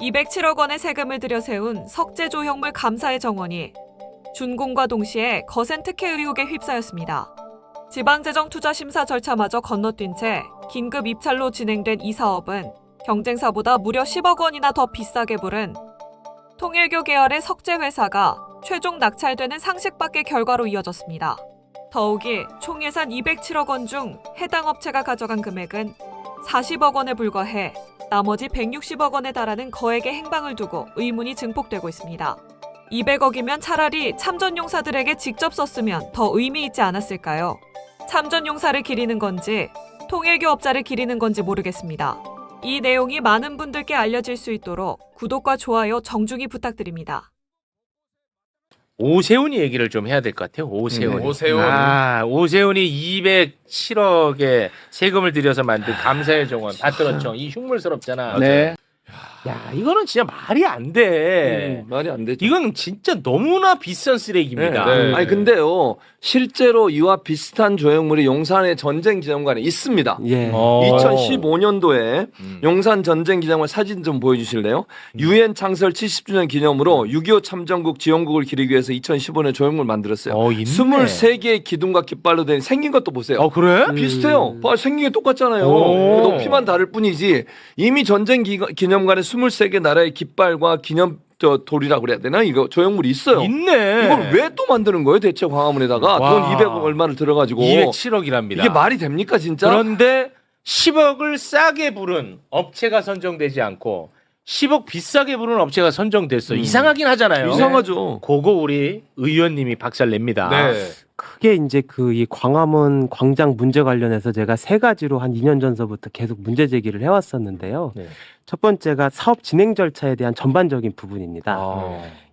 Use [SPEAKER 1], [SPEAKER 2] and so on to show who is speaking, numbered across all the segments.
[SPEAKER 1] 207억 원의 세금을 들여 세운 석재조형물 감사의 정원이 준공과 동시에 거센 특혜 의혹에 휩싸였습니다. 지방재정투자심사 절차마저 건너뛴 채 긴급 입찰로 진행된 이 사업은 경쟁사보다 무려 10억 원이나 더 비싸게 부른 통일교 계열의 석재회사가 최종 낙찰되는 상식밖의 결과로 이어졌습니다. 더욱이 총 예산 207억 원 중 해당 업체가 가져간 금액은 40억 원에 불과해 나머지 160억 원에 달하는 거액의 행방을 두고 의문이 증폭되고 있습니다. 200억이면 차라리 참전용사들에게 직접 썼으면 더 의미 있지 않았을까요? 참전용사를 기리는 건지 통일교 업자를 기리는 건지 모르겠습니다. 이 내용이 많은 분들께 알려질 수 있도록 구독과 좋아요 정중히 부탁드립니다.
[SPEAKER 2] 오세훈이 얘기를 좀 해야 될 것 같아요. 오세훈.
[SPEAKER 3] 오세훈.
[SPEAKER 2] 오세훈이 207억의 세금을 들여서 만든 감사의 정원 받들었죠. 이 흉물스럽잖아.
[SPEAKER 4] 네.
[SPEAKER 2] 야, 이거는 진짜 말이 안 돼.
[SPEAKER 4] 말이 안 되죠.
[SPEAKER 2] 이건 진짜 너무나 비싼 쓰레기입니다.
[SPEAKER 3] 네.
[SPEAKER 4] 아니 근데요, 실제로 이와 비슷한 조형물이 용산의 전쟁 기념관에 있습니다.
[SPEAKER 5] 예.
[SPEAKER 4] 2015년도에 용산 전쟁 기념관 사진 좀 보여주실래요? 유엔 창설 70주년 기념으로 6.25 참전국 지원국을 기리기 위해서 2015년 조형물 만들었어요.
[SPEAKER 2] 있네.
[SPEAKER 4] 23개의 기둥과 깃발로 된 생긴 것도 보세요.
[SPEAKER 2] 그래?
[SPEAKER 4] 비슷해요. 봐, 생긴 게 똑같잖아요.
[SPEAKER 2] 오.
[SPEAKER 4] 높이만 다를 뿐이지 이미 전쟁 기념관에 23개 나라의 깃발과 기념 돌이라고 그래야 되나? 이거 조형물이 있어요.
[SPEAKER 2] 있네.
[SPEAKER 4] 이걸 왜 또 만드는 거예요? 대체 광화문에다가
[SPEAKER 2] 와.
[SPEAKER 4] 돈 200억 얼마를 들어가지고
[SPEAKER 2] 207억이랍니다.
[SPEAKER 4] 이게 말이 됩니까 진짜?
[SPEAKER 2] 그런데 10억을 싸게 부른 업체가 선정되지 않고 10억 비싸게 부른 업체가 선정됐어. 이상하긴 하잖아요.
[SPEAKER 4] 이상하죠.
[SPEAKER 2] 그거 우리 의원님이 박살 냅니다.
[SPEAKER 3] 네.
[SPEAKER 5] 크게 이제 그 이 광화문 광장 문제 관련해서 제가 세 가지로 한 2년 전서부터 계속 문제 제기를 해왔었는데요.
[SPEAKER 2] 네.
[SPEAKER 5] 첫 번째가 사업 진행 절차에 대한 전반적인 부분입니다.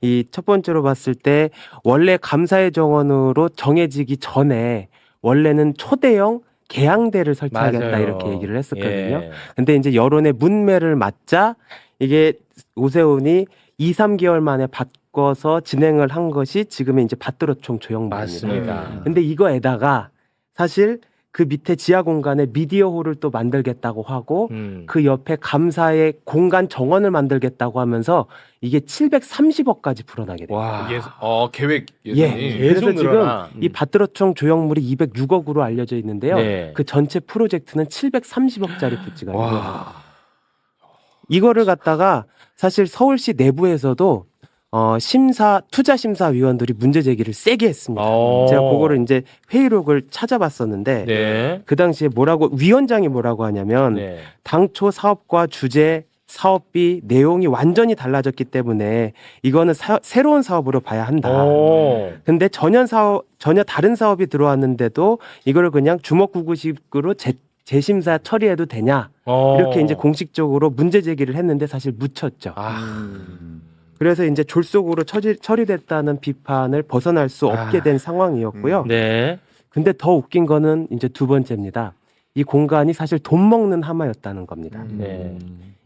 [SPEAKER 5] 이 첫 번째로 봤을 때 원래 감사의 정원으로 정해지기 전에 원래는 초대형 개항대를 설치하겠다
[SPEAKER 2] 맞아요.
[SPEAKER 5] 이렇게 얘기를 했었거든요.
[SPEAKER 2] 예.
[SPEAKER 5] 근데 이제 여론의 문매를 맞자 이게 오세훈이 2, 3개월 만에 바꿔서 진행을 한 것이 지금의 이제 밭들어총 조형물입니다.
[SPEAKER 2] 맞습니다.
[SPEAKER 5] 근데 이거에다가 사실 그 밑에 지하 공간에 미디어홀을 또 만들겠다고 하고 그 옆에 감사의 공간 정원을 만들겠다고 하면서 이게 730억까지 불어나게 돼요.
[SPEAKER 2] 와.
[SPEAKER 3] 계획
[SPEAKER 5] 예.
[SPEAKER 3] 예산이.
[SPEAKER 5] 그래서
[SPEAKER 2] 계속
[SPEAKER 5] 지금
[SPEAKER 2] 늘어나.
[SPEAKER 5] 이 밭들어총 조형물이 206억으로 알려져 있는데요.
[SPEAKER 2] 네.
[SPEAKER 5] 그 전체 프로젝트는 730억짜리 부지가 있고요.
[SPEAKER 3] 와.
[SPEAKER 5] 이거를 갖다가 사실 서울시 내부에서도 투자심사위원들이 문제 제기를 세게 했습니다. 제가 그거를 이제 회의록을 찾아봤었는데
[SPEAKER 2] 네.
[SPEAKER 5] 그 당시에 위원장이 뭐라고 하냐면
[SPEAKER 2] 네.
[SPEAKER 5] 당초 사업과 주제, 사업비, 내용이 완전히 달라졌기 때문에 이거는 새로운 사업으로 봐야 한다. 근데 전혀 다른 사업이 들어왔는데도 이거를 그냥 주먹구구식으로 재심사 처리해도 되냐 이렇게 이제 공식적으로 문제 제기를 했는데 사실 묻혔죠. 그래서 이제 졸속으로 처리됐다는 비판을 벗어날 수 없게 된 상황이었고요.
[SPEAKER 2] 네.
[SPEAKER 5] 근데 더 웃긴 거는 이제 두 번째입니다. 이 공간이 사실 돈 먹는 하마였다는 겁니다.
[SPEAKER 2] 네.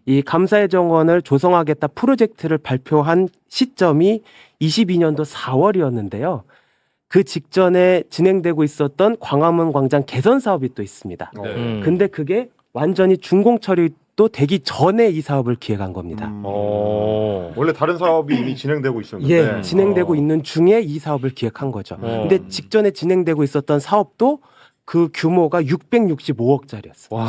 [SPEAKER 5] 이 감사의 정원을 조성하겠다 프로젝트를 발표한 시점이 22년도 4월이었는데요. 그 직전에 진행되고 있었던 광화문 광장 개선 사업이 또 있습니다. 근데 그게 완전히 준공 처리도 되기 전에 이 사업을 기획한 겁니다.
[SPEAKER 6] 원래 다른 사업이 이미 진행되고 있었는데
[SPEAKER 5] 예, 진행되고 있는 중에 이 사업을 기획한 거죠. 근데 직전에 진행되고 있었던 사업도 그 규모가 665억짜리였어요.
[SPEAKER 2] 와.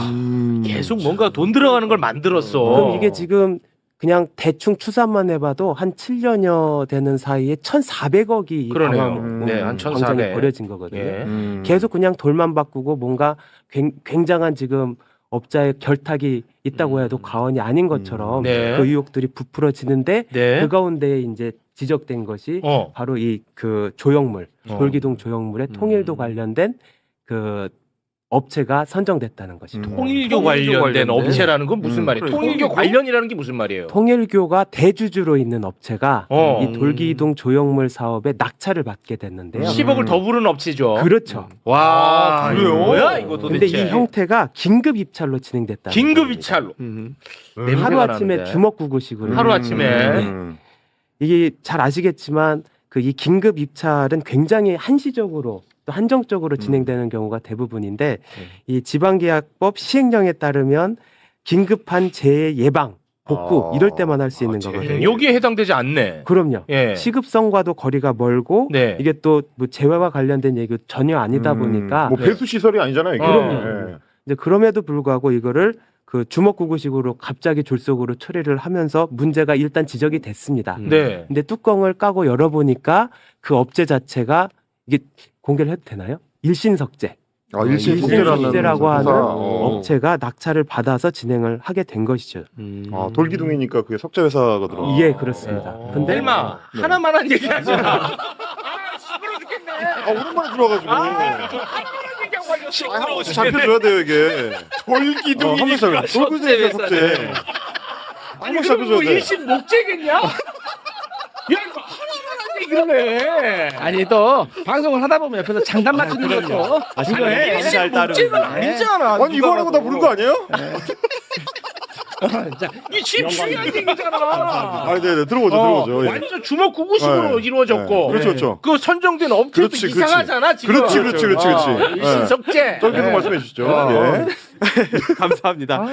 [SPEAKER 2] 계속 뭔가 돈 들어가는 걸 만들었어.
[SPEAKER 5] 그럼 이게 지금 그냥 대충 추산만 해봐도 한 7년여 되는 사이에 1,400억이
[SPEAKER 2] 그러네요. 네, 한
[SPEAKER 5] 광장에
[SPEAKER 2] 1,400.
[SPEAKER 5] 버려진 거거든요.
[SPEAKER 2] 예.
[SPEAKER 5] 계속 그냥 돌만 바꾸고 뭔가 굉장한 지금 업자의 결탁이 있다고 해도 과언이 아닌 것처럼
[SPEAKER 2] 네.
[SPEAKER 5] 그 의혹들이 부풀어지는데
[SPEAKER 2] 네.
[SPEAKER 5] 그 가운데 이제 지적된 것이 바로 이 그 조형물, 돌기둥 조형물의 통일도 관련된 그 업체가 선정됐다는 것입니다.
[SPEAKER 2] 통일교 관련된 업체라는 건 무슨 말이에요?
[SPEAKER 6] 그래,
[SPEAKER 2] 통일교 관련이라는 게 무슨 말이에요?
[SPEAKER 5] 통일교가 대주주로 있는 업체가
[SPEAKER 2] 어.
[SPEAKER 5] 이 돌기둥 조형물 사업에 낙찰을 받게 됐는데요.
[SPEAKER 2] 10억을 더 부른 업체죠.
[SPEAKER 5] 그렇죠.
[SPEAKER 2] 와,
[SPEAKER 6] 그래요?
[SPEAKER 2] 이거 뭐야 이거
[SPEAKER 5] 근데
[SPEAKER 2] 도대체?
[SPEAKER 5] 이 형태가 긴급 입찰로 진행됐다.
[SPEAKER 2] 긴급 입찰로. 냄새가
[SPEAKER 5] 하루 아침에
[SPEAKER 2] 나는데.
[SPEAKER 5] 주먹구구식으로.
[SPEAKER 2] 하루 아침에.
[SPEAKER 5] 이게 잘 아시겠지만 그 이 긴급 입찰은 굉장히 한시적으로 또 한정적으로 진행되는 경우가 대부분인데 이 지방계약법 시행령에 따르면 긴급한 재해 예방 복구 이럴 때만 할 수 있는 거거든요.
[SPEAKER 2] 여기에 해당되지 않네.
[SPEAKER 5] 그럼요.
[SPEAKER 2] 예.
[SPEAKER 5] 시급성과도 거리가 멀고
[SPEAKER 2] 네.
[SPEAKER 5] 이게 또 뭐 재회와 관련된 얘기가 전혀 아니다 보니까
[SPEAKER 6] 뭐 배수 시설이 아니잖아요. 이게.
[SPEAKER 2] 그럼요.
[SPEAKER 6] 예.
[SPEAKER 5] 이제 그럼에도 불구하고 이거를 그 주먹구구식으로 갑자기 졸속으로 처리를 하면서 문제가 일단 지적이 됐습니다.
[SPEAKER 2] 네.
[SPEAKER 5] 근데 뚜껑을 까고 열어보니까 그 업체 자체가 이게 공개를 해도 되나요? 일신석재. 일신석재라고 하는 업체가 낙찰을 받아서 진행을 하게 된 것이죠.
[SPEAKER 6] 아, 돌기둥이니까 그게 석재 회사가 들어.
[SPEAKER 5] 예, 그렇습니다. 근데
[SPEAKER 2] 헬마 하나만한 얘기 하지 마. 시끄러 죽겠네.
[SPEAKER 6] 오랜만에 들어가지고. 한 번씩 잡혀줘야 돼요 이게.
[SPEAKER 2] 돌기둥이.
[SPEAKER 6] 한 번씩 돌기둥이니까 석재. 한 번씩 잡혀줘야 돼.
[SPEAKER 2] 일신 목재겠냐? 야 이거 하나만한 얘기를 해.
[SPEAKER 3] 아니 또 방송을 하다 보면 옆에서 장단 맞추는 것도
[SPEAKER 2] 이거 해.
[SPEAKER 5] 잘 따르는
[SPEAKER 2] 아니잖아.
[SPEAKER 6] 아니 이거 하라고 다 부른 거 아니에요?
[SPEAKER 2] 이 제일 중요한 얘기잖아.
[SPEAKER 6] 아, 네네 들어보죠. 예.
[SPEAKER 2] 완전 주먹구구식으로
[SPEAKER 6] 네.
[SPEAKER 2] 이루어졌고.
[SPEAKER 6] 네. 그렇죠.
[SPEAKER 2] 그 선정된 업체도
[SPEAKER 6] 그렇지.
[SPEAKER 2] 이상하잖아 지금.
[SPEAKER 6] 그렇지.
[SPEAKER 2] 일신석재.
[SPEAKER 6] 계속 말씀해 주시죠. 예.
[SPEAKER 5] 감사합니다.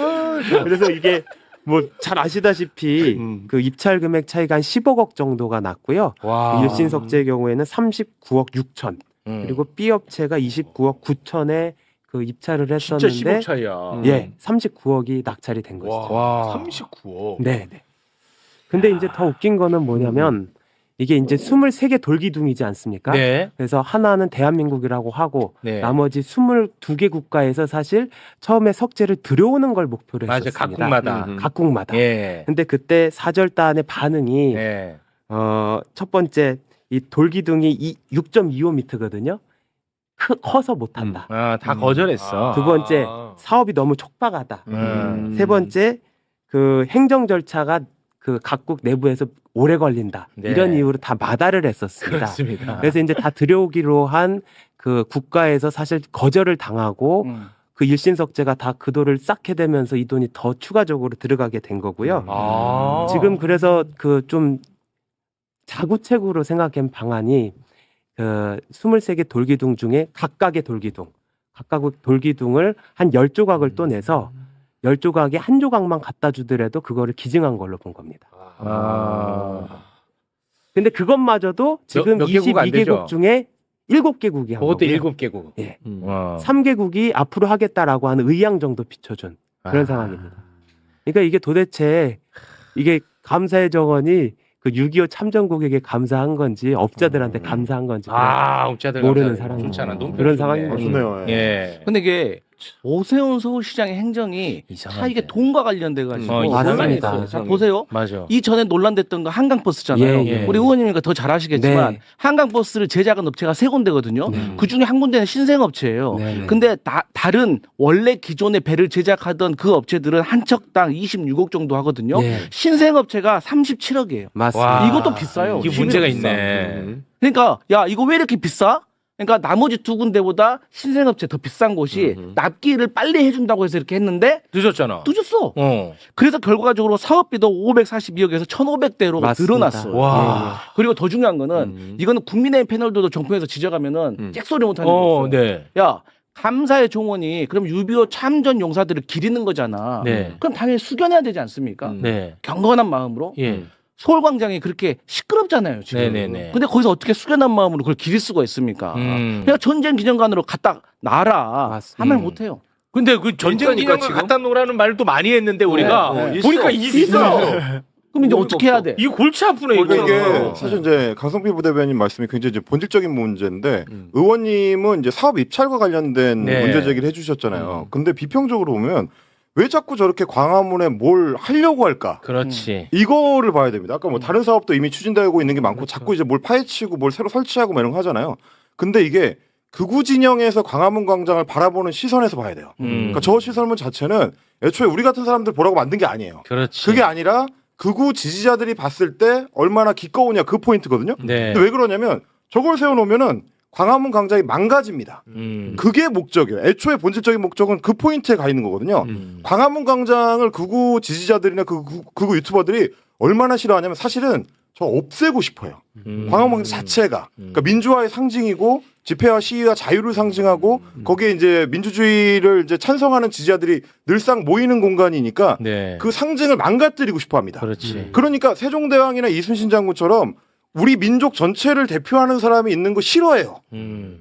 [SPEAKER 5] 그래서 이게 뭐 잘 아시다시피 그 입찰 금액 차이가 한 15억 정도가 났고요.
[SPEAKER 2] 와.
[SPEAKER 5] 일신석재의 경우에는 39억 6천 그리고 B 업체가 29억 9천에 그 입찰을
[SPEAKER 2] 진짜
[SPEAKER 5] 했었는데
[SPEAKER 2] 10억 차이야.
[SPEAKER 5] 예, 39억이 낙찰이 된 것이죠.
[SPEAKER 2] 와. 39억.
[SPEAKER 5] 네, 네. 근데 이제 더 웃긴 거는 뭐냐면 이게 이제 23개 돌기둥이지 않습니까?
[SPEAKER 2] 네.
[SPEAKER 5] 그래서 하나는 대한민국이라고 하고
[SPEAKER 2] 네.
[SPEAKER 5] 나머지 22개 국가에서 사실 처음에 석재를 들여오는 걸 목표로
[SPEAKER 2] 맞아.
[SPEAKER 5] 했었습니다.
[SPEAKER 2] 각국마다.
[SPEAKER 5] 각국마다.
[SPEAKER 2] 예.
[SPEAKER 5] 근데 그때 사절단의 반응이
[SPEAKER 2] 예.
[SPEAKER 5] 첫 번째 이 돌기둥이 6.25m거든요. 커서 못한다.
[SPEAKER 2] 아, 다 거절했어.
[SPEAKER 5] 두 번째 사업이 너무 촉박하다. 세 번째 그 행정 절차가 그 각국 내부에서 오래 걸린다.
[SPEAKER 2] 네.
[SPEAKER 5] 이런 이유로 다 마다를 했었습니다.
[SPEAKER 2] 그렇습니다.
[SPEAKER 5] 그래서 이제 다 들여오기로 한 그 국가에서 사실 거절을 당하고 그 일신석재가 다 그 돈을 쌓게 되면서 이 돈이 더 추가적으로 들어가게 된 거고요.
[SPEAKER 2] 아.
[SPEAKER 5] 지금 그래서 그 좀 자구책으로 생각한 방안이 그 23개 돌기둥 중에 각각의 돌기둥 돌기둥을 한 10조각을 또 내서 10조각에 한 조각만 갖다 주더라도 그거를 기증한 걸로 본 겁니다. 근데 그것마저도 지금
[SPEAKER 2] 몇 개국 안 되죠?
[SPEAKER 5] 22개국 중에 7개국이 한
[SPEAKER 2] 그것도
[SPEAKER 5] 거고요.
[SPEAKER 2] 7개국.
[SPEAKER 5] 예.
[SPEAKER 2] 와.
[SPEAKER 5] 3개국이 앞으로 하겠다라고 하는 의향 정도 비춰준 그런 상황입니다. 그러니까 이게 도대체 이게 감사의 정원이 그 6.25 참전국에게 감사한 건지 업자들한테 감사한 건지
[SPEAKER 2] 업자들
[SPEAKER 5] 모르는
[SPEAKER 2] 감사합니다.
[SPEAKER 5] 사람이
[SPEAKER 2] 좋잖아. 너무
[SPEAKER 5] 그런
[SPEAKER 2] 좋네.
[SPEAKER 5] 상황인 거죠.
[SPEAKER 6] 좋네요. 예.
[SPEAKER 2] 예.
[SPEAKER 3] 근데 이게 오세훈 서울시장의 행정이 다 이게 돈과 관련돼 가지고
[SPEAKER 5] 맞습니다.
[SPEAKER 3] 자 보세요.
[SPEAKER 2] 맞아.
[SPEAKER 3] 이전에 논란됐던 거 한강버스잖아요.
[SPEAKER 5] 예.
[SPEAKER 3] 우리 의원님이니까 더 잘 아시겠지만
[SPEAKER 5] 네.
[SPEAKER 3] 한강버스를 제작한 업체가 3군데거든요.
[SPEAKER 5] 네.
[SPEAKER 3] 그 중에 한 군데는 신생업체예요.
[SPEAKER 5] 네.
[SPEAKER 3] 근데 다른 원래 기존의 배를 제작하던 그 업체들은 한 척당 26억 정도 하거든요.
[SPEAKER 5] 예.
[SPEAKER 3] 신생업체가 37억이에요.
[SPEAKER 5] 맞습니다.
[SPEAKER 2] 와.
[SPEAKER 3] 이것도 비싸요.
[SPEAKER 2] 이게 문제가
[SPEAKER 3] 비싸.
[SPEAKER 2] 있네.
[SPEAKER 3] 그러니까 야 이거 왜 이렇게 비싸? 그러니까 나머지 2군데보다 신생업체 더 비싼 곳이 납기를 빨리 해준다고 해서 이렇게 했는데
[SPEAKER 2] 늦었잖아.
[SPEAKER 3] 늦었어.
[SPEAKER 2] 어.
[SPEAKER 3] 그래서 결과적으로 사업비도 542억에서 1,500대로
[SPEAKER 5] 맞습니다.
[SPEAKER 3] 늘어났어요.
[SPEAKER 2] 와.
[SPEAKER 3] 그리고 더 중요한 거는 이거는 국민의힘 패널들도 정통에서 지적하면은 잭소리 못하는 게 있어요.
[SPEAKER 2] 네.
[SPEAKER 3] 야 감사의 종원이 그럼 6.25 참전 용사들을 기리는 거잖아.
[SPEAKER 2] 네.
[SPEAKER 3] 그럼 당연히 숙연해야 되지 않습니까?
[SPEAKER 2] 네.
[SPEAKER 3] 경건한 마음으로.
[SPEAKER 2] 예.
[SPEAKER 3] 서울광장이 그렇게 시끄럽잖아요 지금.
[SPEAKER 2] 네네네.
[SPEAKER 3] 근데 거기서 어떻게 숙연한 마음으로 그걸 기릴 수가 있습니까? 그냥 전쟁 기념관으로 갖다 놔라
[SPEAKER 5] 맞습니다.
[SPEAKER 3] 하면 못해요.
[SPEAKER 2] 근데 그 전쟁
[SPEAKER 4] 있다니까,
[SPEAKER 2] 기념관
[SPEAKER 4] 지금?
[SPEAKER 2] 갖다 놓으라는 말도 많이 했는데 우리가
[SPEAKER 3] 네.
[SPEAKER 2] 보니까 있어.
[SPEAKER 3] 그럼 이제 어떻게 해야 돼?
[SPEAKER 2] 이 골치 아프네 이거.
[SPEAKER 6] 그러니까 이게 사실 이제 강성필 부대변인 말씀이 굉장히 이제 본질적인 문제인데 의원님은 이제 사업 입찰과 관련된
[SPEAKER 2] 네.
[SPEAKER 6] 문제 제기를 해주셨잖아요. 근데 비평적으로 보면 왜 자꾸 저렇게 광화문에 뭘 하려고 할까?
[SPEAKER 2] 그렇지.
[SPEAKER 6] 이거를 봐야 됩니다. 아까 뭐 다른 사업도 이미 추진되고 있는 게 많고 자꾸 이제 뭘 파헤치고 뭘 새로 설치하고 뭐 이런 거 하잖아요. 근데 이게 극우 진영에서 광화문 광장을 바라보는 시선에서 봐야 돼요. 그러니까 저 시설문 자체는 애초에 우리 같은 사람들 보라고 만든 게 아니에요.
[SPEAKER 2] 그렇지.
[SPEAKER 6] 그게 아니라 극우 지지자들이 봤을 때 얼마나 기꺼우냐 그 포인트거든요.
[SPEAKER 2] 네.
[SPEAKER 6] 근데 왜 그러냐면 저걸 세워놓으면은 광화문 광장이 망가집니다. 그게 목적이에요. 애초에 본질적인 목적은 그 포인트에 가 있는 거거든요. 광화문 광장을 극우 지지자들이나 극우 유튜버들이 얼마나 싫어하냐면 사실은 저 없애고 싶어요. 광화문 광장 자체가 그러니까 민주화의 상징이고 집회와 시위와 자유를 상징하고 거기에 이제 민주주의를 이제 찬성하는 지지자들이 늘상 모이는 공간이니까
[SPEAKER 2] 네.
[SPEAKER 6] 그 상징을 망가뜨리고 싶어합니다.
[SPEAKER 2] 그렇지.
[SPEAKER 6] 그러니까 세종대왕이나 이순신 장군처럼 우리 민족 전체를 대표하는 사람이 있는 거 싫어해요.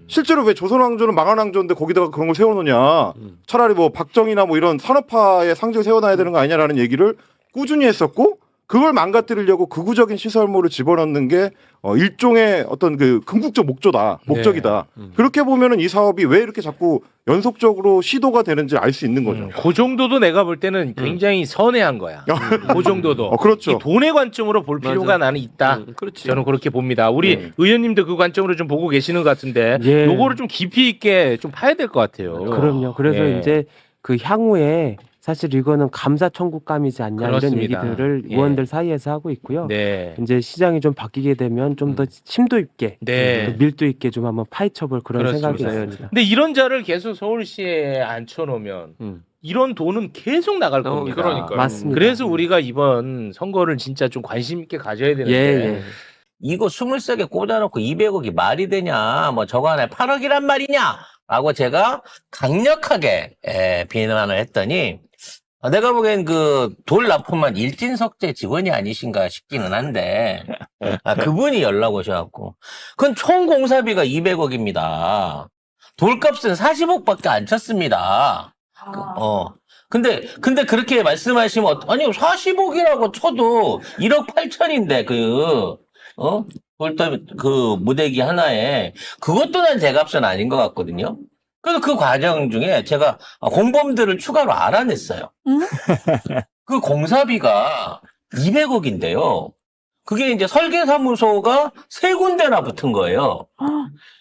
[SPEAKER 6] 실제로 왜 조선왕조는 망한 왕조인데 거기다가 그런 걸 세워놓냐. 차라리 뭐 박정희나 뭐 이런 산업화의 상징을 세워놔야 되는 거 아니냐라는 얘기를 꾸준히 했었고 그걸 망가뜨리려고 극우적인 시설물을 집어넣는 게 일종의 어떤 그 궁극적 목적이다. 그렇게 보면은 이 사업이 왜 이렇게 자꾸 연속적으로 시도가 되는지 알 수 있는 거죠.
[SPEAKER 2] 그 정도도 내가 볼 때는 굉장히 선회한 거야. 그 정도도.
[SPEAKER 6] 그렇죠.
[SPEAKER 2] 이 돈의 관점으로 볼 필요가 나는 있다.
[SPEAKER 4] 그렇지.
[SPEAKER 2] 저는 그렇게 봅니다. 우리 의원님도 그 관점으로 좀 보고 계시는 것 같은데
[SPEAKER 5] 예.
[SPEAKER 2] 요거를 좀 깊이 있게 좀 파야 될 것 같아요.
[SPEAKER 5] 그럼요. 그래서
[SPEAKER 2] 예.
[SPEAKER 5] 이제 그 향후에 사실 이거는 감사 청구감이지 않냐
[SPEAKER 2] 그렇습니다.
[SPEAKER 5] 이런 얘기들을
[SPEAKER 2] 예.
[SPEAKER 5] 의원들 사이에서 하고 있고요.
[SPEAKER 2] 네.
[SPEAKER 5] 이제 시장이 좀 바뀌게 되면 좀 더 심도 있게,
[SPEAKER 2] 네.
[SPEAKER 5] 또 밀도 있게 좀 한번 파헤쳐볼 그런
[SPEAKER 2] 그렇습니다.
[SPEAKER 5] 생각이 있습니다.
[SPEAKER 2] 근데 이런 자를 계속 서울시에 앉혀놓으면 이런 돈은 계속 나갈 겁니다.
[SPEAKER 4] 그러니까요.
[SPEAKER 5] 맞습니다.
[SPEAKER 2] 그래서 우리가 이번 선거를 진짜 좀 관심 있게 가져야 되는데
[SPEAKER 5] 예.
[SPEAKER 7] 이거 23개 꽂아놓고 200억이 말이 되냐, 뭐 저거 하나에 8억이란 말이냐, 라고 제가 강력하게 비난을 했더니, 내가 보기엔 그 돌 납품한 일진석재 직원이 아니신가 싶기는 한데, 그분이 연락 오셔갖고, 그건 총 공사비가 200억입니다. 돌값은 40억밖에 안 쳤습니다. 근데 그렇게 말씀하시면, 아니, 40억이라고 쳐도 1억 8천인데, 그 무대기 하나에, 그것도 난 제값은 아닌 것 같거든요. 그래서 그 과정 중에 제가 공범들을 추가로 알아냈어요. 그 공사비가 200억인데요. 그게 이제 설계사무소가 3군데나 붙은 거예요.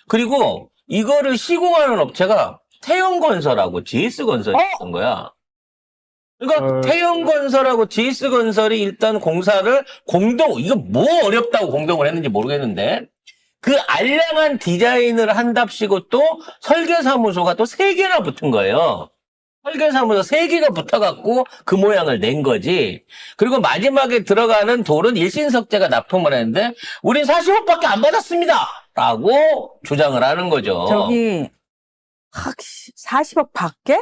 [SPEAKER 7] 그리고 이거를 시공하는 업체가 태영건설하고 GS건설이 있던 거야. 그러니까 태영건설하고 GS건설이 일단 공사를 이거 뭐 어렵다고 공동을 했는지 모르겠는데 그 알량한 디자인을 한답시고 또 설계사무소가 또 3개나 붙은 거예요. 설계사무소 3개가 붙어갖고 그 모양을 낸 거지. 그리고 마지막에 들어가는 돌은 일신석재가 납품을 했는데 우린 40억밖에 안 받았습니다. 라고 주장을 하는 거죠.
[SPEAKER 8] 저기 40억 밖에?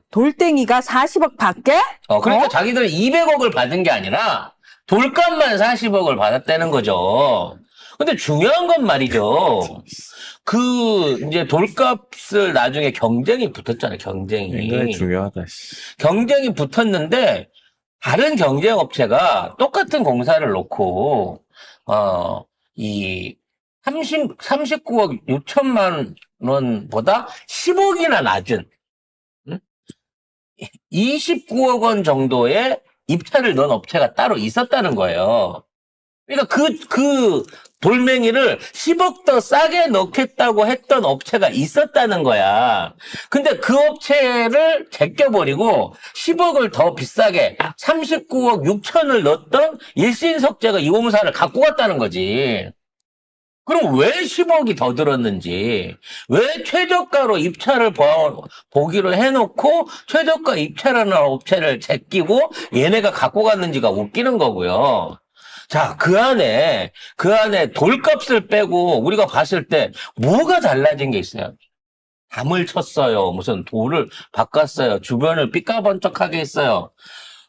[SPEAKER 8] 돌덩이가 40억 밖에?
[SPEAKER 7] 그러니까 자기들은 200억을 받은 게 아니라 돌값만 40억을 받았다는 거죠. 근데 중요한 건 말이죠. 이제 돌값을 나중에 경쟁이 붙었잖아요, 경쟁이.
[SPEAKER 9] 굉장히 중요하다.
[SPEAKER 7] 경쟁이 붙었는데, 다른 경쟁 업체가 똑같은 공사를 놓고, 39억 6천만 원보다 10억이나 낮은, 29억 원 정도의 입찰을 넣은 업체가 따로 있었다는 거예요. 그러니까 그 돌멩이를 10억 더 싸게 넣겠다고 했던 업체가 있었다는 거야. 근데 그 업체를 제껴버리고 10억을 더 비싸게 39억 6천을 넣었던 일신석재가 이 공사를 갖고 갔다는 거지. 그럼 왜 10억이 더 들었는지, 왜 최저가로 입찰을 보기로 해놓고 최저가 입찰하는 업체를 제끼고 얘네가 갖고 갔는지가 웃기는 거고요. 자, 그 안에 돌값을 빼고 우리가 봤을 때 뭐가 달라진 게 있어요? 담을 쳤어요. 무슨 돌을 바꿨어요. 주변을 삐까번쩍하게 했어요.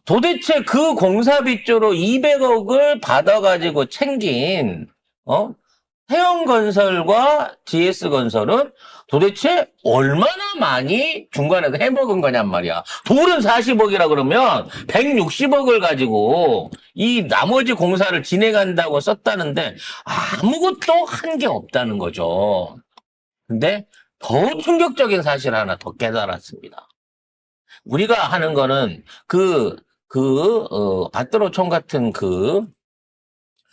[SPEAKER 7] 도대체 그 공사비조로 200억을 받아가지고 챙긴, 태영건설과 GS건설은 도대체 얼마나 많이 중간에서 해먹은 거냔 말이야. 돌은 40억이라 그러면 160억을 가지고 이 나머지 공사를 진행한다고 썼다는데 아무것도 한 게 없다는 거죠. 근데 더 충격적인 사실 하나 더 깨달았습니다. 우리가 하는 거는 밭드로총 같은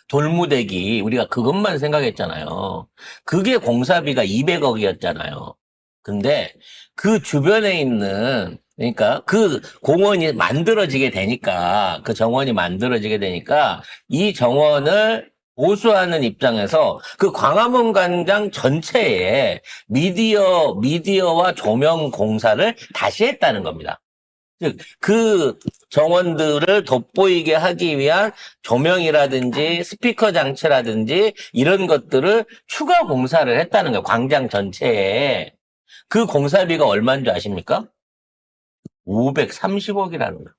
[SPEAKER 7] 돌무대기 우리가 그것만 생각했잖아요. 그게 공사비가 200억이었잖아요. 근데 그 주변에 있는 그러니까 그 공원이 만들어지게 되니까 그 정원이 만들어지게 되니까 이 정원을 보수하는 입장에서 그 광화문 광장 전체에 미디어와 조명 공사를 다시 했다는 겁니다. 즉, 그 정원들을 돋보이게 하기 위한 조명이라든지 스피커 장치라든지 이런 것들을 추가 공사를 했다는 거예요. 광장 전체에. 그 공사비가 얼마인 줄 아십니까? 530억이라는 거예요.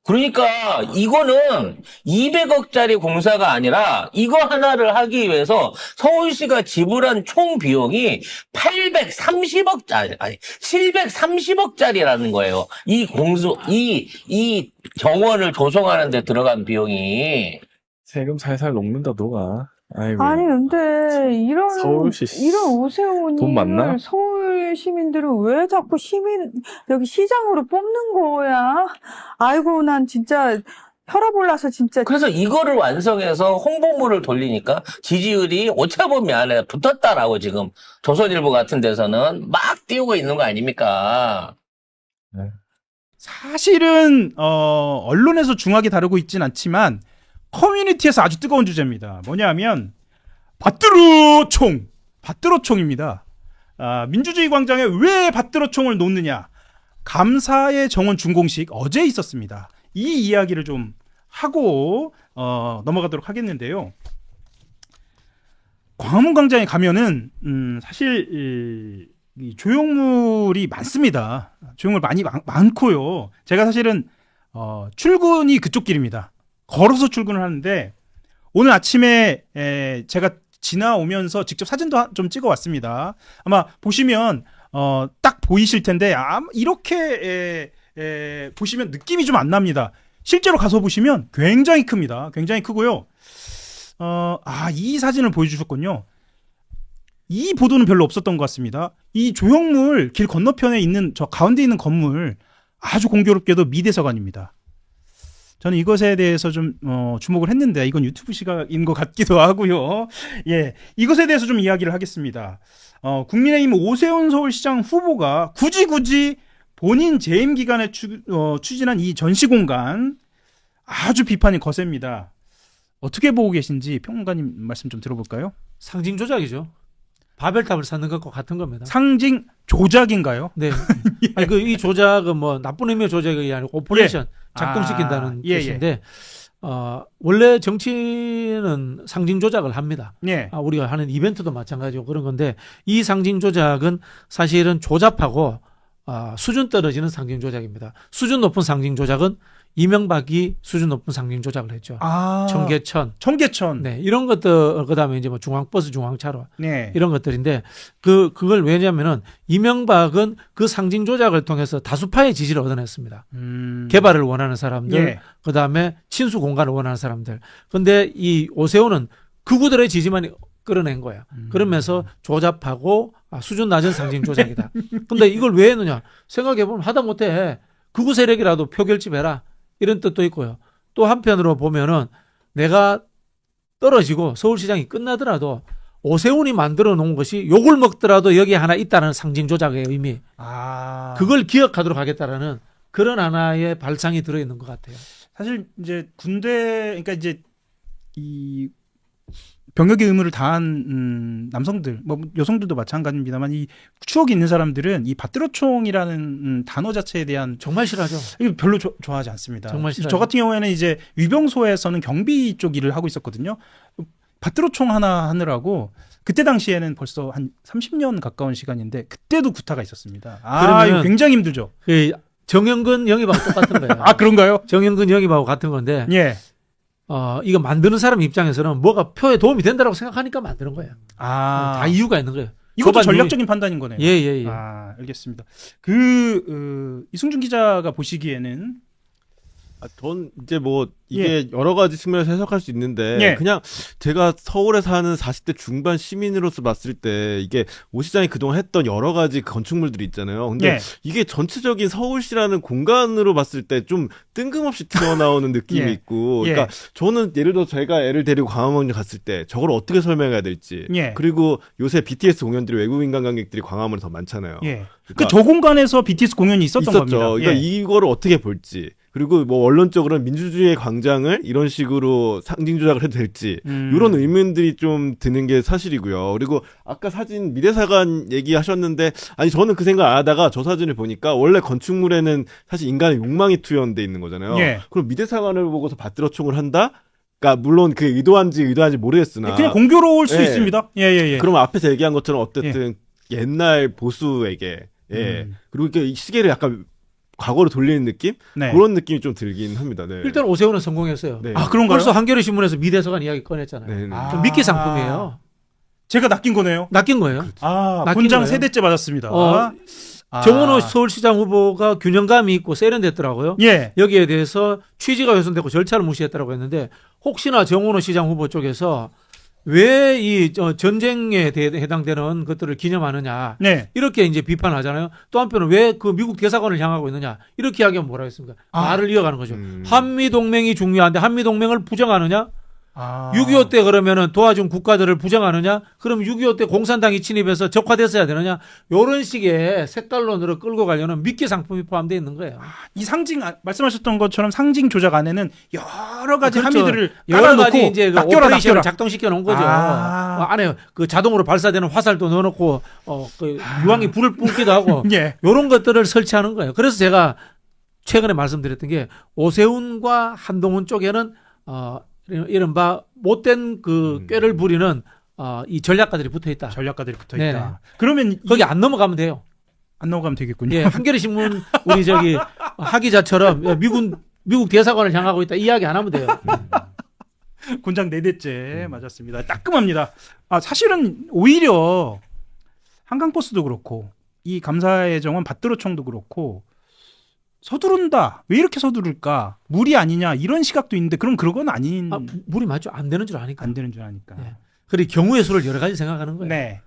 [SPEAKER 7] 그러니까 이거는 200억짜리 공사가 아니라 이거 하나를 하기 위해서 서울시가 지불한 총 비용이 730억짜리라는 거예요. 이 정원을 조성하는 데 들어간 비용이.
[SPEAKER 9] 세금 살살 녹는다 너가. 아이고.
[SPEAKER 8] 아니 근데 이런
[SPEAKER 9] 서울시
[SPEAKER 8] 오세훈
[SPEAKER 9] 돈 많나?
[SPEAKER 8] 서울 시민들은 왜 자꾸 여기 시장으로 뽑는 거야? 아이고 난 진짜 혈압 올라서 진짜.
[SPEAKER 7] 그래서 이거를 완성해서 홍보물을 돌리니까 지지율이 오차범위 안에 붙었다라고 지금 조선일보 같은 데서는 막 띄우고 있는 거 아닙니까?
[SPEAKER 10] 사실은 언론에서 중하게 다루고 있진 않지만 커뮤니티에서 아주 뜨거운 주제입니다. 뭐냐면 밭드로총입니다. 민주주의 광장에 왜 밭드로총을 놓느냐. 감사의 정원 준공식 어제 있었습니다. 이 이야기를 좀 하고 넘어가도록 하겠는데요. 광화문 광장에 가면은 사실 이 조형물이 많습니다. 조형물 많고요. 제가 사실은 출근이 그쪽 길입니다. 걸어서 출근을 하는데 오늘 아침에 제가 지나오면서 직접 사진도 좀 찍어 왔습니다. 아마 보시면 딱 보이실 텐데 이렇게 보시면 느낌이 좀 안 납니다. 실제로 가서 보시면 굉장히 큽니다. 굉장히 크고요. 이 사진을 보여주셨군요. 이 보도는 별로 없었던 것 같습니다. 이 조형물 길 건너편에 있는 저 가운데 있는 건물 아주 공교롭게도 미대서관입니다. 저는 이것에 대해서 좀 주목을 했는데 이건 유튜브 시각인 것 같기도 하고요. 예, 이것에 대해서 좀 이야기를 하겠습니다. 국민의힘 오세훈 서울시장 후보가 굳이 본인 재임 기간에 추진한 이 전시공간 아주 비판이 거셉니다. 어떻게 보고 계신지 평론가님 말씀 좀 들어볼까요?
[SPEAKER 11] 상징 조작이죠. 바벨탑을 쌓는 것과 같은 겁니다.
[SPEAKER 10] 상징 조작인가요?
[SPEAKER 11] 네. 아니, 이 조작은 뭐 나쁜 의미의 조작이 아니고 오퍼레이션, 작동시킨다는 뜻인데, 원래 정치는 상징 조작을 합니다. 우리가 하는 이벤트도 마찬가지고 그런 건데, 이 상징 조작은 사실은 조잡하고 수준 떨어지는 상징 조작입니다. 수준 높은 상징 조작은 이명박이 수준 높은 상징 조작을 했죠. 청계천. 네, 이런 것들, 그 다음에 이제 뭐 중앙버스, 중앙차로. 이런 것들인데, 그걸 왜냐면은 이명박은 그 상징 조작을 통해서 다수파의 지지를 얻어냈습니다. 개발을 원하는 사람들, 그 다음에 친수 공간을 원하는 사람들. 근데 이 오세훈은 극우들의 지지만 끌어낸 거야. 그러면서 조잡하고 수준 낮은 상징 조작이다. 근데 이걸 왜 했느냐? 생각해보면 하다못해 극우 세력이라도 표결집해라. 이런 뜻도 있고요. 또 한편으로 보면은 내가 떨어지고 서울시장이 끝나더라도 오세훈이 만들어 놓은 것이 욕을 먹더라도 여기 하나 있다는 상징 조작의 의미. 그걸 기억하도록 하겠다라는 그런 하나의 발상이 들어있는 것 같아요.
[SPEAKER 10] 사실 이제 그러니까 이제 이 병역의 의무를 다한 남성들, 뭐 여성들도 마찬가지입니다만 이 추억이 있는 사람들은 이 밭드로총이라는 단어 자체에 대한
[SPEAKER 11] 정말 싫어하죠.
[SPEAKER 10] 이거 별로 좋아하지 않습니다.
[SPEAKER 11] 정말 싫어하죠.
[SPEAKER 10] 저 같은 경우에는 이제 위병소에서는 경비 쪽 일을 하고 있었거든요. 밭드로총 하나 하느라고 그때 당시에는 벌써 한 30년 가까운 시간인데 그때도 구타가 있었습니다. 이거 굉장히 힘들죠.
[SPEAKER 11] 정영근 영입하고 똑같은 거예요.
[SPEAKER 10] 그런가요?
[SPEAKER 11] 정영근 영입하고 같은 건데. 이거 만드는 사람 입장에서는 뭐가 표에 도움이 된다고 생각하니까 만드는 거예요. 다 이유가 있는 거예요.
[SPEAKER 10] 이것도 전략적인 판단인 거네요.
[SPEAKER 11] 예.
[SPEAKER 10] 알겠습니다. 이승준 기자가 보시기에는
[SPEAKER 9] 전 이제 뭐 이게 여러 가지 측면에서 해석할 수 있는데 그냥 제가 서울에 사는 40대 중반 시민으로서 봤을 때 이게 오 시장이 그동안 했던 여러 가지 건축물들이 있잖아요. 근데 이게 전체적인 서울시라는 공간으로 봤을 때 좀 뜬금없이 튀어나오는 느낌이 있고 그러니까 저는 예를 들어 제가 애를 데리고 광화문에 갔을 때 저걸 어떻게 설명해야 될지 그리고 요새 BTS 공연들이 외국인 관광객들이 광화문에 더 많잖아요.
[SPEAKER 10] 그러니까 저 공간에서 BTS 공연이 있었던 겁니다.
[SPEAKER 9] 그러니까 이거를 어떻게 볼지 그리고 뭐 원론적으로는 민주주의의 광장을 이런 식으로 상징 조작을 해도 될지 이런 의문들이 좀 드는 게 사실이고요. 그리고 아까 사진 미래사관 얘기하셨는데 아니 저는 그 생각 안 하다가 저 사진을 보니까 원래 건축물에는 사실 인간의 욕망이 투영돼 있는 거잖아요.
[SPEAKER 10] 예.
[SPEAKER 9] 그럼 미래사관을 보고서 밭들어총을 한다? 그러니까 물론 그 의도한지 모르겠으나
[SPEAKER 10] 그냥 공교로울 수
[SPEAKER 9] 예.
[SPEAKER 10] 있습니다. 예.
[SPEAKER 9] 그럼 앞에서 얘기한 것처럼 어쨌든 옛날 보수에게 그리고 이렇게 시계를 약간 과거로 돌리는 느낌?
[SPEAKER 10] 네.
[SPEAKER 9] 그런 느낌이 좀 들긴 합니다. 네.
[SPEAKER 11] 일단 오세훈은 성공했어요.
[SPEAKER 9] 네.
[SPEAKER 10] 아, 그런가요?
[SPEAKER 11] 벌써 한겨레 신문에서 미대서관 이야기 꺼냈잖아요.
[SPEAKER 9] 네, 네.
[SPEAKER 11] 좀 미끼 상품이에요.
[SPEAKER 10] 제가 낚인 거네요.
[SPEAKER 11] 낚인 거예요.
[SPEAKER 10] 낚인
[SPEAKER 11] 거예요.
[SPEAKER 10] 본장 세대째 맞았습니다.
[SPEAKER 11] 정원호 서울시장 후보가 균형감이 있고 세련됐더라고요.
[SPEAKER 10] 예.
[SPEAKER 11] 여기에 대해서 취지가 훼손되고 절차를 무시했다고 했는데 혹시나 정원호 시장 후보 쪽에서 왜 이 전쟁에 해당되는 것들을 기념하느냐
[SPEAKER 10] 네.
[SPEAKER 11] 이렇게 이제 비판하잖아요. 또 한편은 왜 그 미국 대사관을 향하고 있느냐 이렇게 이야기하면 뭐라 했습니까? 말을 이어가는 거죠. 한미 동맹이 중요한데 한미 동맹을 부정하느냐? 6.25 때 그러면은 도와준 국가들을 부정하느냐? 그럼 6.25 때 공산당이 침입해서 적화됐어야 되느냐? 이런 식의 색깔론으로 끌고 가려는 미끼 상품이 포함되어 있는 거예요.
[SPEAKER 10] 이 상징 말씀하셨던 것처럼 상징 조작 안에는 여러 가지
[SPEAKER 11] 그렇죠.
[SPEAKER 10] 함의들을
[SPEAKER 11] 여러 가지
[SPEAKER 10] 깔아놓고
[SPEAKER 11] 이제 그
[SPEAKER 10] 낚여라.
[SPEAKER 11] 오퍼레이션을 작동시켜 놓은 거죠. 안에 그 자동으로 발사되는 화살도 넣어놓고 그 유황이 불을 뿜기도 하고
[SPEAKER 10] 예.
[SPEAKER 11] 이런 것들을 설치하는 거예요. 그래서 제가 최근에 말씀드렸던 게 오세훈과 한동훈 쪽에는 이른바 못된 그 꾀를 부리는 이 전략가들이 붙어 있다.
[SPEAKER 10] 전략가들이 붙어
[SPEAKER 11] 네네.
[SPEAKER 10] 있다. 그러면
[SPEAKER 11] 거기 안 넘어가면 돼요.
[SPEAKER 10] 안 넘어가면 되겠군요.
[SPEAKER 11] 예, 한겨레 신문 우리 하 기자처럼 미국 대사관을 향하고 있다 이야기 안 하면 돼요.
[SPEAKER 10] 군장 4대째 맞았습니다. 따끔합니다. 사실은 오히려 한강버스도 그렇고 이 감사의 정원 밭들어총도 그렇고 서두른다. 왜 이렇게 서두를까? 무리 아니냐 이런 시각도 있는데 그럼 그건 아닌.
[SPEAKER 11] 무리 맞죠? 안 되는 줄 아니까.
[SPEAKER 10] 안 되는 줄 아니까.
[SPEAKER 11] 네. 그리고 경우의 수를 여러 가지 생각하는 거예요.
[SPEAKER 10] 네.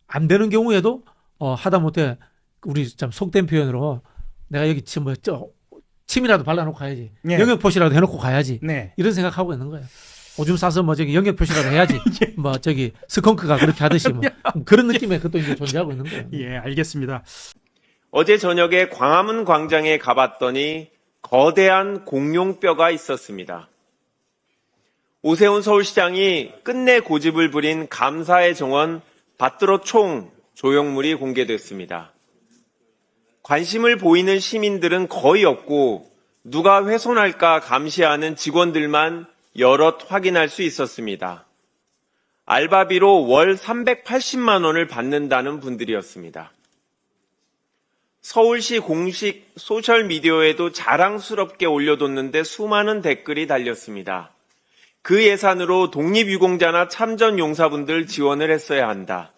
[SPEAKER 11] 안 되는 경우에도 하다못해 우리 참 속된 표현으로 내가 여기 침이라도 발라놓고 가야지.
[SPEAKER 10] 네.
[SPEAKER 11] 영역 표시라도 해놓고 가야지.
[SPEAKER 10] 네.
[SPEAKER 11] 이런 생각하고 있는 거예요. 오줌 싸서 영역 표시라도 해야지. 스컹크가 그렇게 하듯이 그런 느낌의 그것도 이제 존재하고 있는 거예요.
[SPEAKER 10] 예, 알겠습니다.
[SPEAKER 12] 어제 저녁에 광화문 광장에 가봤더니 거대한 공룡뼈가 있었습니다. 오세훈 서울시장이 끝내 고집을 부린 감사의 정원 밭들어총 조형물이 공개됐습니다. 관심을 보이는 시민들은 거의 없고 누가 훼손할까 감시하는 직원들만 여럿 확인할 수 있었습니다. 알바비로 월 380만 원을 받는다는 분들이었습니다. 서울시 공식 소셜미디어에도 자랑스럽게 올려뒀는데 수많은 댓글이 달렸습니다. 그 예산으로 독립유공자나 참전용사분들 지원을 했어야 한다.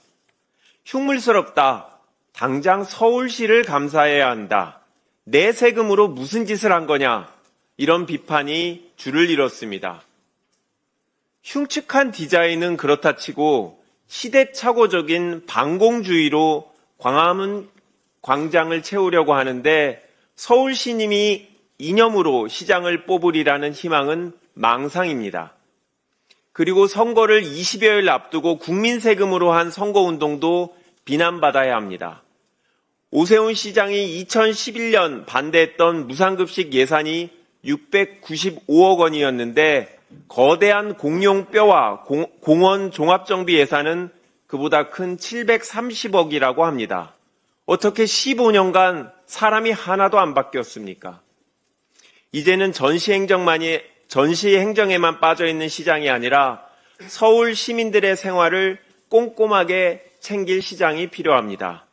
[SPEAKER 12] 흉물스럽다. 당장 서울시를 감사해야 한다. 내 세금으로 무슨 짓을 한 거냐. 이런 비판이 줄을 이뤘습니다. 흉측한 디자인은 그렇다 치고 시대착오적인 반공주의로 광화문 광장을 채우려고 하는데 서울시님이 이념으로 시장을 뽑으리라는 희망은 망상입니다. 그리고 선거를 20여일 앞두고 국민 세금으로 한 선거운동도 비난받아야 합니다. 오세훈 시장이 2011년 반대했던 무상급식 예산이 695억 원이었는데 거대한 공룡뼈와 공원 종합정비 예산은 그보다 큰 730억이라고 합니다. 어떻게 15년간 사람이 하나도 안 바뀌었습니까? 이제는 전시 행정에만 빠져있는 시장이 아니라 서울 시민들의 생활을 꼼꼼하게 챙길 시장이 필요합니다.